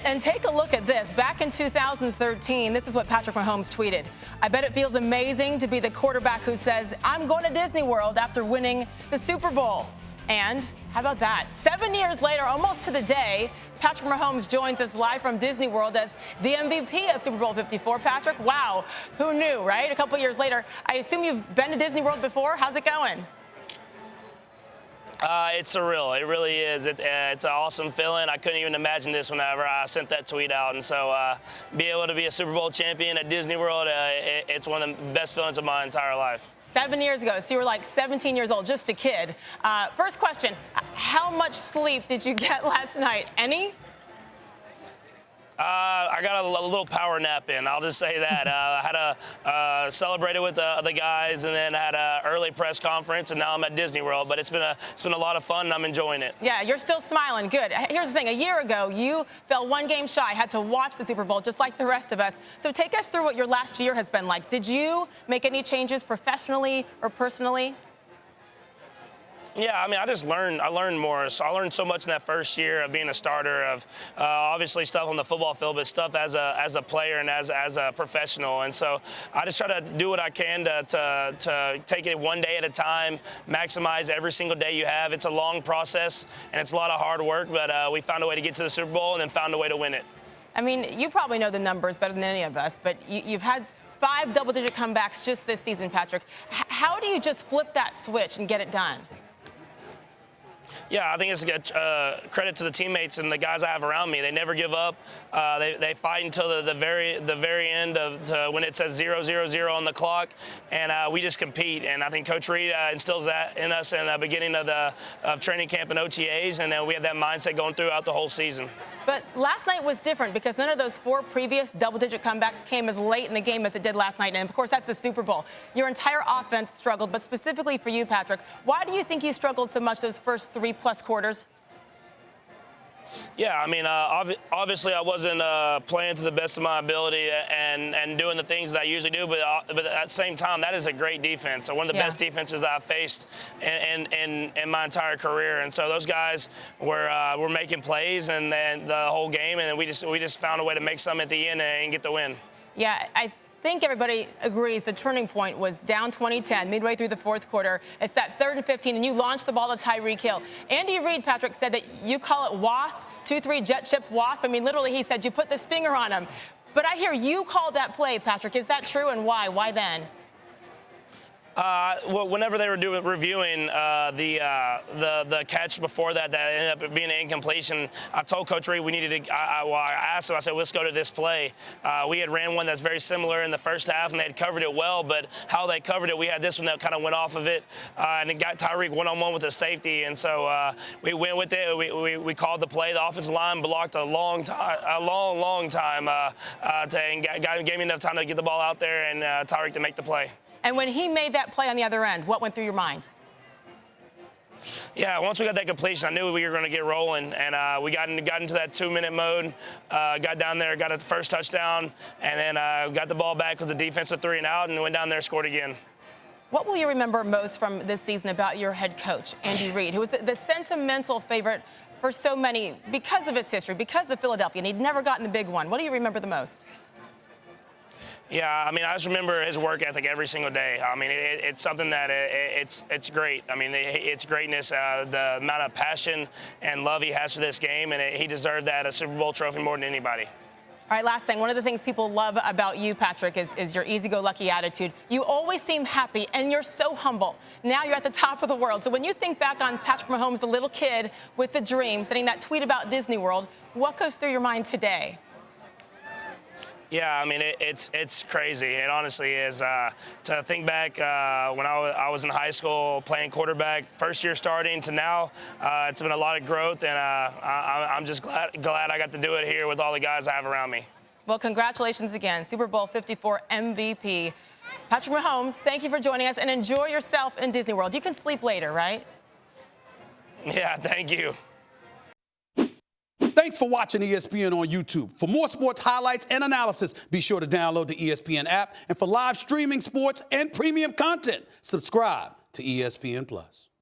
And take a look at this. Back in 2013, this is what Patrick Mahomes tweeted. I bet it feels amazing to be the quarterback who says, I'm going to Disney World after winning the Super Bowl. And how about that? 7 years later, almost to the day, Patrick Mahomes joins us live from Disney World as the MVP of Super Bowl 54. Patrick, wow, who knew, right? A couple years later. I assume you've been to Disney World before. How's it going? It's surreal. It really is. It's an awesome feeling. I couldn't even imagine this whenever I sent that tweet out. And so be able to be a Super Bowl champion at Disney World, it's one of the best feelings of my entire life. 7 years ago, so you were like 17 years old, just a kid. First question, how much sleep did you get last night? Any? I got a little power nap in. I'll just say that. I had to celebrate it with the guys, and then had an early press conference, and now I'm at Disney World. But it's been a lot of fun, and I'm enjoying it. Yeah, you're still smiling. Good. Here's the thing. A year ago, you fell one game shy, had to watch the Super Bowl just like the rest of us. So take us through what your last year has been like. Did you make any changes professionally or personally? Yeah, I mean, I learned more. So I learned so much in that first year of being a starter, of obviously stuff on the football field, but stuff as a player and as a professional. And so I just try to do what I can to take it one day at a time, maximize every single day you have. It's a long process, and it's a lot of hard work, but we found a way to get to the Super Bowl and then found a way to win it. I mean, you probably know the numbers better than any of us, but you've had 5 double-digit comebacks just this season, Patrick. How do you just flip that switch and get it done? Yeah, I think it's a credit to the teammates and the guys I have around me. They never give up. They fight until the very end of when it says 0-0-0 on the clock, and we just compete. And I think Coach Reed instills that in us in the beginning of training camp and OTAs, and then we have that mindset going throughout the whole season. But last night was different because none of those 4 previous double-digit comebacks came as late in the game as it did last night. And, of course, that's the Super Bowl. Your entire offense struggled, but specifically for you, Patrick, why do you think you struggled so much those first 3+ quarters? Yeah, I mean, obviously I wasn't playing to the best of my ability and doing the things that I usually do, but at the same time, that is a great defense. So one of the best defenses that I've faced in my entire career. And so those guys were making plays and then the whole game, and we just found a way to make some at the end and get the win. Yeah, I think everybody agrees the turning point was down 20-10 midway through the fourth quarter. It's that 3rd and 15, and you launched the ball to Tyreek Hill. Andy Reid, Patrick, said that you call it WASP, 2-3 jet ship WASP. I mean, literally, he said you put the stinger on him. But I hear you called that play, Patrick. Is that true, and why? Why then? Well, whenever they were reviewing the catch before that ended up being an incompletion, I told Coach Reed we needed to. I asked him. I said, "Let's go to this play." We had ran one that's very similar in the first half, and they had covered it well. But how they covered it, we had this one that kind of went off of it, and it got Tyreek one-on-one with the safety. And so we went with it. We called the play. The offensive line blocked a long time, and gave me enough time to get the ball out there and Tyreek to make the play. And when he made that play on the other end, what went through your mind? Yeah, once we got that completion, I knew we were going to get rolling, and we got into that 2-minute mode, got down there, got a first touchdown, and then got the ball back with the defense with 3 and out, and went down there and scored again. What will you remember most from this season about your head coach, Andy Reid, who was the sentimental favorite for so many because of his history, because of Philadelphia, and he'd never gotten the big one? What do you remember the most? Yeah, I mean, I just remember his work ethic every single day. I mean, it's something that it's great. I mean, it's greatness, the amount of passion and love he has for this game, and he deserved that a Super Bowl trophy more than anybody. All right, last thing. One of the things people love about you, Patrick, is your easy-go-lucky attitude. You always seem happy, and you're so humble. Now you're at the top of the world. So when you think back on Patrick Mahomes, the little kid with the dream, sending that tweet about Disney World, what goes through your mind today? Yeah, I mean, it's crazy. It honestly is. To think back when I was in high school playing quarterback, first year starting to now, it's been a lot of growth, and I'm just glad I got to do it here with all the guys I have around me. Well, congratulations again, Super Bowl 54 MVP. Patrick Mahomes, thank you for joining us, and enjoy yourself in Disney World. You can sleep later, right? Yeah, thank you. Thanks for watching ESPN on YouTube. For more sports highlights and analysis, be sure to download the ESPN app. And for live streaming sports and premium content, subscribe to ESPN+.